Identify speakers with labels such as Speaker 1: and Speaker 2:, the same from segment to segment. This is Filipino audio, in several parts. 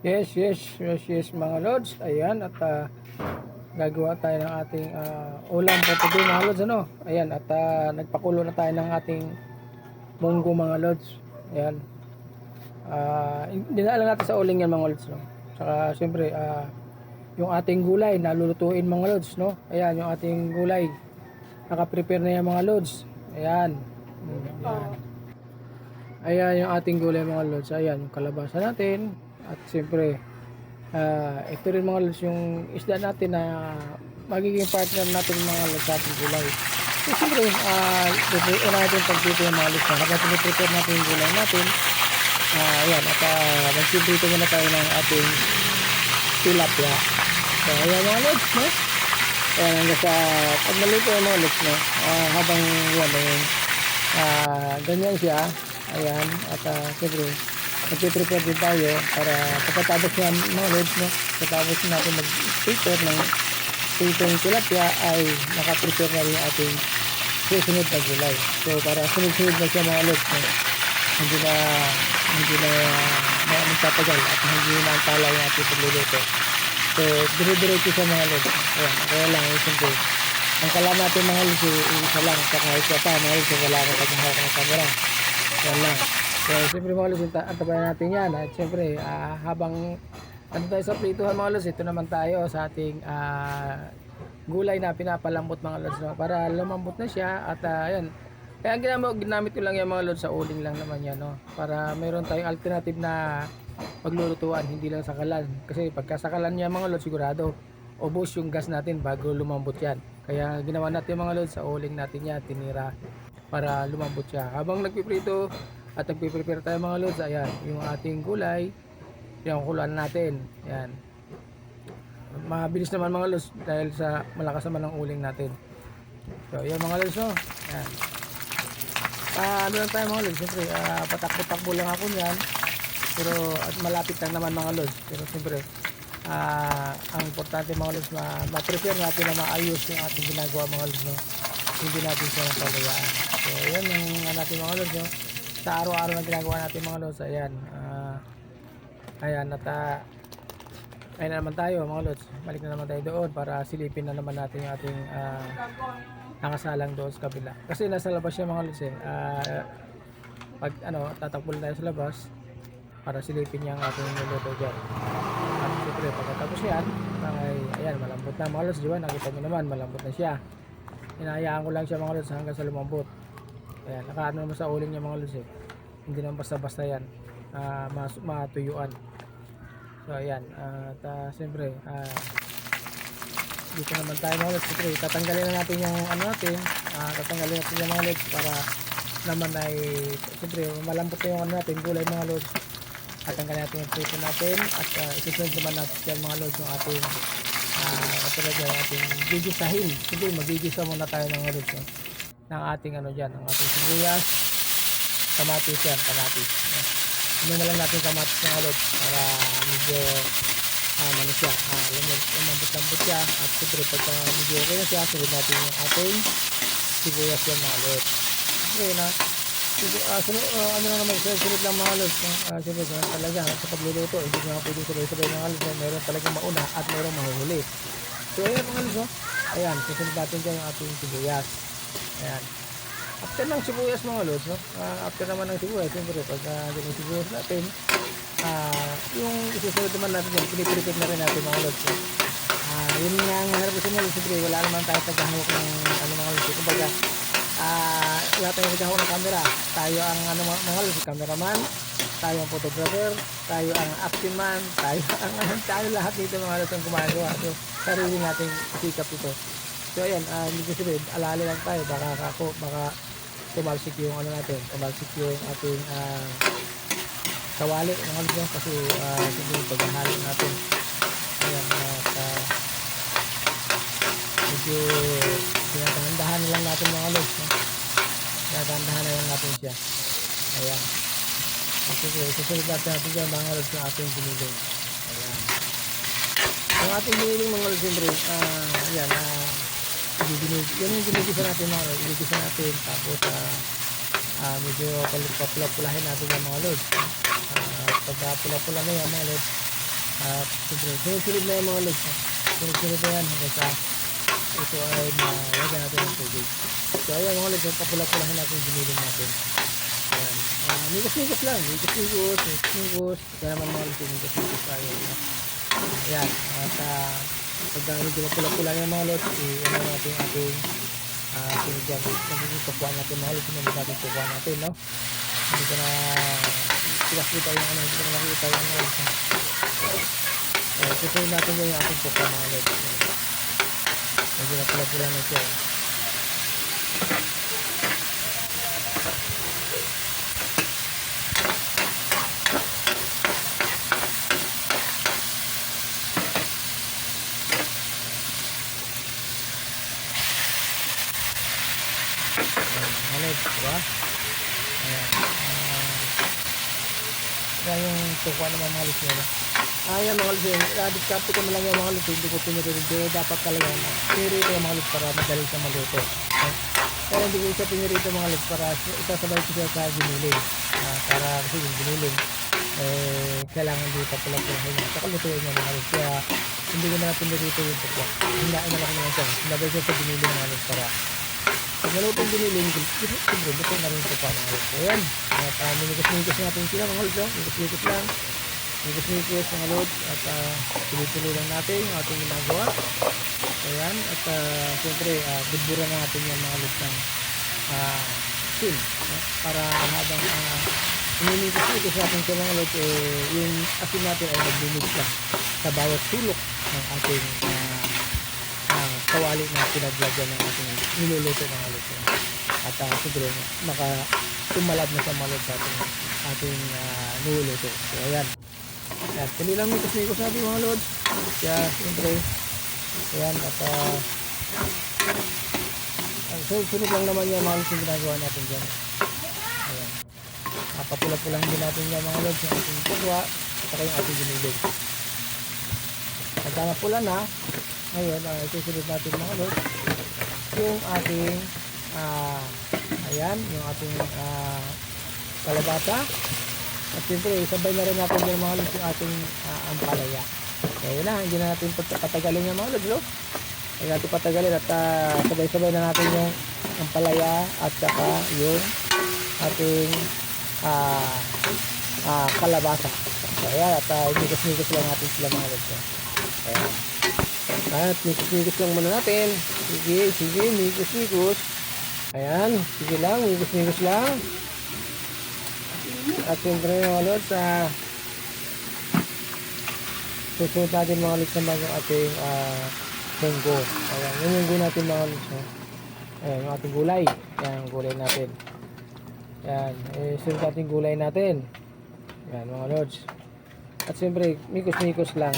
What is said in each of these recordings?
Speaker 1: Yes, mga lods. Ayan, at gagawa tayo ng ating ulam for today mga lods. Ano? Ayan, at nagpakulo na tayo ng ating munggo mga lods. Ayan. Dinala natin sa uling yan mga lods. No? Saka siyempre, yung ating gulay nalulutuin mga lods. No? Ayan, yung ating gulay. Naka-prepare na yan mga lods. Ayan. Ayan. Ayan yung ating gulay mga lods. Ayan, yung kalabasa natin. At siyempre, ito rin mga lods yung isda natin na magiging partner natin mga lods sa ating gulay. So siyempre, prepare natin pagpito yung mga lods na habang piniprepare natin yung gulay natin. Ayan, at magpiprito muna tayo ng ating tilapia. So ayan mga lods, no? Ayan, hanggang sa pag naluto yung mga lods, no? Habang yan, ganyan siya. Ayan, at siyempre, magpiprepare din tayo para pagkatapos yan mga lods, no? Pagkatapos natin mag-prepare ng pritong tilapia ay nakaprepare na rin yung ating susunod na gulay. So para sunod-sunod na siya mga lods, no? Hindi na magtatagal at hindi na ang tala yung ating pagluluto. So dire-diretso siya mga lods. Ayan, kaya lang siyempre ang kala natin mga lods isa lang, saka isa pa mga lods, wala akong paghahawak ng camera. Yan lang. So, siyempre mga lods, antabayan natin yan. At siyempre, habang ano tayo sa prituhan mga lods, ito naman tayo sa ating gulay na pinapalambot mga lods, no? Para lumambot na siya. At ayan, kaya ginamit ko lang yung mga lods sa uling lang naman yan, no? Para mayroon tayong alternative na paglulutuan, hindi lang sakalan. Kasi pagka sakalan niya mga lods, sigurado ubos yung gas natin bago lumambot yan. Kaya ginawa natin mga lods sa uling natin yan, tinira para lumambot siya. Habang nagpiprito at nagpiprepare tayo mga lods, ayan, yung ating gulay, yung kuluan natin. Ayan. Mabilis naman mga lods dahil sa malakas naman ang uling natin. So, ayan mga lods, no? Ayan. Ano lang tayo mga lods, siyempre, patakbo-takbo lang ako niyan. Pero, at malapit lang naman mga lods. Pero siyempre, ang importante mga lods, ma-prepare natin na maayos yung ating ginagawa mga lods, no? Hindi natin siya napabayaan. So, ayan yung natin mga lods, no? Sa araw-araw na ginagawa natin mga lods, ayan. Ayan, at ayun na naman tayo mga lods. Balik na naman tayo doon para silipin na naman natin yung ating nakasalang doon sa kabila. Kasi nasa labas siya mga lods eh. Pag tatakbo tayo sa labas para silipin niya ang ating niluto dyan. At siyempre, pagkatapos yan, ayan, malambot na mga lods, diba? Nakita nyo naman, malambot na siya. Hinahayaan ko lang siya mga lods hanggang sa lumambot. Ayan, nakaano naman sa uling niya mga lods eh. Hindi naman basta-basta yan. Matuyuan. So ayan, at siyempre dito naman tayo mga lods. Siyempre, tatanggalin na natin yung tatanggalin natin yung mga lods para naman ay siyempre malambot na yung natin, gulay mga lods. Tatanggalin natin yung prito natin at isusunod naman natin yung mga lods yung ating katulad yung ating gigisahin. Siyempre, magigisa muna tayo ng lods, no? Ng ating dyan, ng ating sibuyas, kamatis yan, kamatis. Ano na lang natin kamatis ng lods para medyo lumambot-lambot siya. At siyempre pagka medyo okay na siya, sunod natin yung ating sibuyas yan mga lods. Okay na. Ano na naman, sunod lang mga lods, no? Siyempre talaga sa pagluluto, hindi nga pwede sabay-sabay mga lods, no? Meron talagang mauna at meron mahuhuli. So ayan mga lods, no? Ayan, susunod natin dyan yung ating sibuyas. Ayan. After ng sibuyas mga lods, no? After naman ng sibuyas, siyempre pag yung sibuyas natin, yung isusunod naman natin yan, piniprepare na rin natin mga lods, no? Yun nga ang harap sa mga lods, siyempre wala naman tayo paghahawak ng mga lods. Kumbaga, wala tayong paghahawak ng camera. Tayo ang mga lods, cameraman, tayo ang photographer, tayo ang action man, tayo lahat dito mga lods ang gumagawa. So, sarili nating sikap ito. So ayan, hindi ko sabihin, alala lang tayo, baka tumalsik yung tumalsik yung ating kawali ng algo kasi sige paghahalo natin. Ayan, medyo tinatahan-dahan lang natin mga lods, no? Tinatahan-dahan lang natin siya. Ayan. Sige, susunod natin dyan mga lods yung ating giniling. Ayan. Yung ating giniling mga lods, siyempre, ayan, yan yung ginigisa natin mga lods, ginigisa natin tapos medyo papula-pulahin natin yung mga lods. Pagka pula-pula na yan mga lods, At siyempre, sunod-sunod na yung mga lods. Sunod-sunod na yan hanggang sa ito ay malagyan natin ng tubig. So ayan mga lods, papula-pulahin natin yung giniling natin. Ayan. Mikos-mikos lang. Mikos-mikos. Kaya naman mga lods, mikos-mikos tayo. Ayan. At pag medyo mapula-pula yung mga lods, i-ano natin ating sinigyan. Nagiging tukuan natin mga lods. Hindi natin tukuan natin, no? Hindi ko na kita yung ano, hindi ko na nakita yung mga lods. Susunod natin yung ating tukuan mga lods. Medyo mapula-pula na siya. Halid, diba? Ayan. Ayan yung tukuan naman mga lods nila. Ayan mga lods, discarte ko na lang yung mga lods, hindi ko pinirito. Dapat talaga pinirito yung mga lods para madali siya maluto. Pero hindi ko siya pinirito mga lods para isasabay ko siya sa giniling. Para kasi yung giniling, kailangan dito pala-pulahin niya. Saka lutuin niya mga lods. Kaya hindi ko na pinirito yung tukwa. Hindain na lang naman siya. Sinabay siya sa giniling mga lods para pag nalutong giniling, siyempre luto na rin ito pa mga lods. Ayan, minikos-mikos natin sila mga lods. Mikos-mikos lang. Mikos-mikos mga lods. At tuloy-tuloy lang natin yung ating ginagawa. Ayan, at siyempre budburan natin yung mga lods ng asin. Para habang minimikos-mikos natin sa mga lods, yung asin natin ay nagmimix lang sa bawat sulok ng ating kawali na pinaglagyan ng ating niluluto ng lods. At siguro tumalab na sa mga lods ating niluluto. So ayan. Ayan, tuloy lang mikos-mikos natin mga lods. Kaya siyempre, ayan, at sunod lang naman yung mga lods yung ginagawa natin dyan. Ayan. Papula-pulang din natin yung mga lods yung ating pagwa at saka yung ating giniling. Pagka napula na, ngayon, susunod natin mga lods yung ating ayan, yung ating kalabasa. At siyempre, sabay na rin natin yung mga lods yung ating ampalaya. Kaya na, hindi na natin patagalin yung mga lods, no? Hindi natin patagalin at sabay-sabay na natin yung ampalaya at saka yung ating kalabasa. Kaya at mikos-mikos lang natin sila mga lods. Ayan. At mikos-mikos lang muna natin. Sige, mikos-mikos. Ayan, sige lang, mikos-mikos lang. At siyempre mga lods, susunod natin mga lods naman yung ating munggo. Ayan, yung munggo natin mga lods. Ayan, yung ating gulay. Ayan, yung gulay natin. Ayan, susunod natin gulay natin. Ayan mga lods. At siyempre, mikos-mikos lang.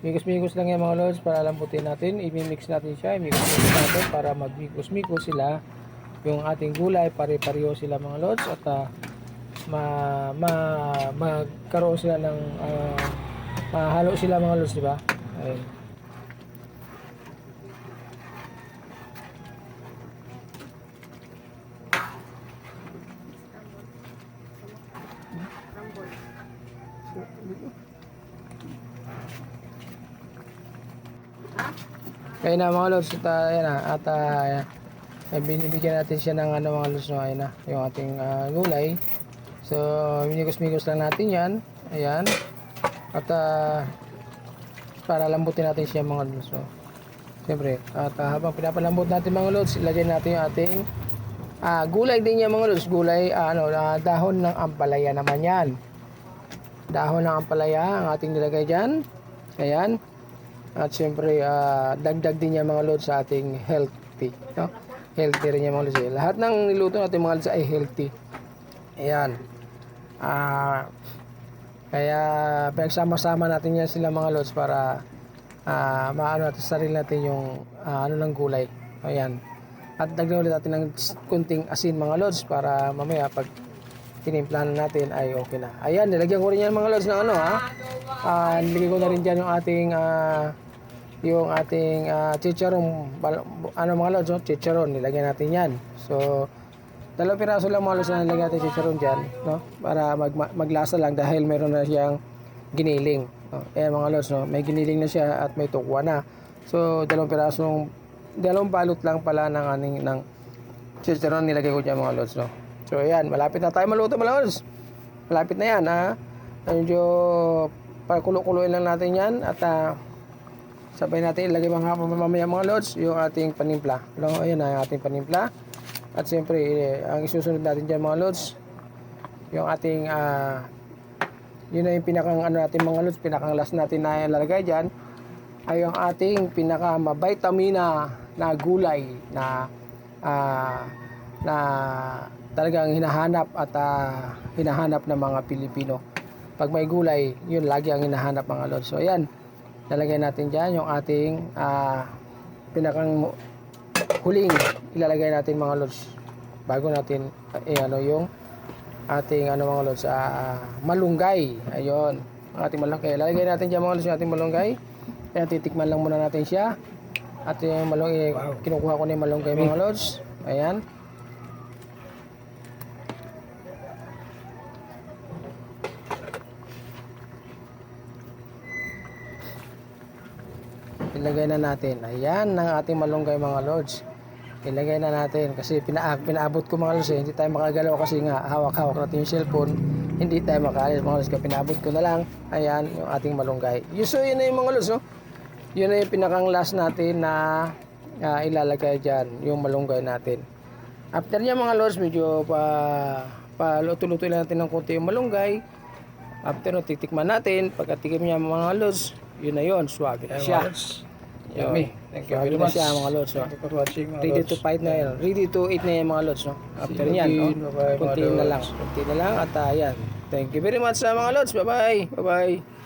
Speaker 1: Mikos-mikos lang yan mga lods para lambutin natin. I-mix natin siya. I-mix natin para mag-mikos-mikos sila. Yung ating gulay, pare-pareho sila mga lods. At magkaroon sila ng mahalo sila mga lods, diba? Ayun. Kaya na mga lods, binibigyan natin siya ng mga lods, no? Ayun na, yung ating gulay. So, minikos-mikos lang natin yan. Ayan. At para lambutin natin siya mga lods. So, siyempre, at habang pinapalambot natin mga lods, ilagay natin yung ating gulay din yan mga lods. Gulay, dahon ng ampalaya naman yan. Dahon ng ampalaya ang ating nilagay dyan. Ayan. At siyempre, dagdag din yan mga lods sa ating healthy. No? Healthy rin yan mga lods. Lahat ng niluto natin mga lods ay healthy. Ayan. Kaya pinagsama-sama natin yan sila mga lods para maano natin sa sarili natin yung ng gulay. Ayan. At dagdag ulit natin ng kunting asin mga lods para mamaya pag tinimplahan natin ay okay na. Ayan, nilagyan ko rin yan mga lods ng nilagay ko na rin dyan yung ating chicharon, mga lods, chicharon, nilagyan natin yan. So, 2 piraso lang mga lods na nilagyan natin chicharon dyan, no? Para maglasa lang dahil meron na siyang giniling. Oh, ayan mga lods, no? May giniling na siya at may tukwa na. So, dalawang balot lang pala ng chicharon nilagay ko dyan mga lods, no? So, ayan, malapit na tayo maluto mga lods. Malapit na yan, ha? Medyo pakulo-kuloyin lang natin yan at sabay natin ilagay mamaya mga lods yung ating panimpla. Ayan na yung ating panimpla. At siyempre, ang isusunod natin dyan mga lods, yung ating yun na yung pinakang ano natin mga lods, pinakang last natin na ilalagay dyan ay yung ating pinaka mabitamina na gulay na talagang hinahanap at hinahanap ng mga Pilipino. Pag may gulay, yun lagi ang hinahanap mga lods. So ayan, lalagay natin dyan yung ating pinakang huling ilalagay natin mga lods bago natin yung ating mga lods malunggay. Ayun, ang ating malunggay. Lalagay natin dyan mga lods yung ating malunggay. Kaya titikman lang muna natin siya. At yung malunggay, kinukuha ko na yung malunggay mga lods. Ayan. Ilagay na natin. Ayan ang ating malunggay mga lods. Ilagay na natin kasi pinaabot ko mga lods, hindi tayo makagalaw kasi nga hawak-hawak natin yung cellphone, hindi tayo makaalis mga lods, kaya pinaabot ko na lang. Ayan yung ating malunggay. So yun na yung mga lods, no? Yun na yung pinakang last natin na ilalagay dyan, yung malunggay natin. After niya mga lods, medyo luto-luto lang natin ng konti yung malunggay. After no, titikman natin. Pagkatikim niya mga lods, yun na yun, swag na siya.
Speaker 2: Yummy. Thank you very much.
Speaker 1: Siya mga lods, no?
Speaker 2: Thank you for watching mga
Speaker 1: Ready
Speaker 2: lods.
Speaker 1: to fight na yun. Ready to eat na yan mga lods, no? After
Speaker 2: See you
Speaker 1: niyan, no?
Speaker 2: again. Bye-bye, mga
Speaker 1: Kunti na lang.
Speaker 2: lods.
Speaker 1: Kunti na lang at yan. Thank you very much sa mga lods. Bye-bye. Bye-bye.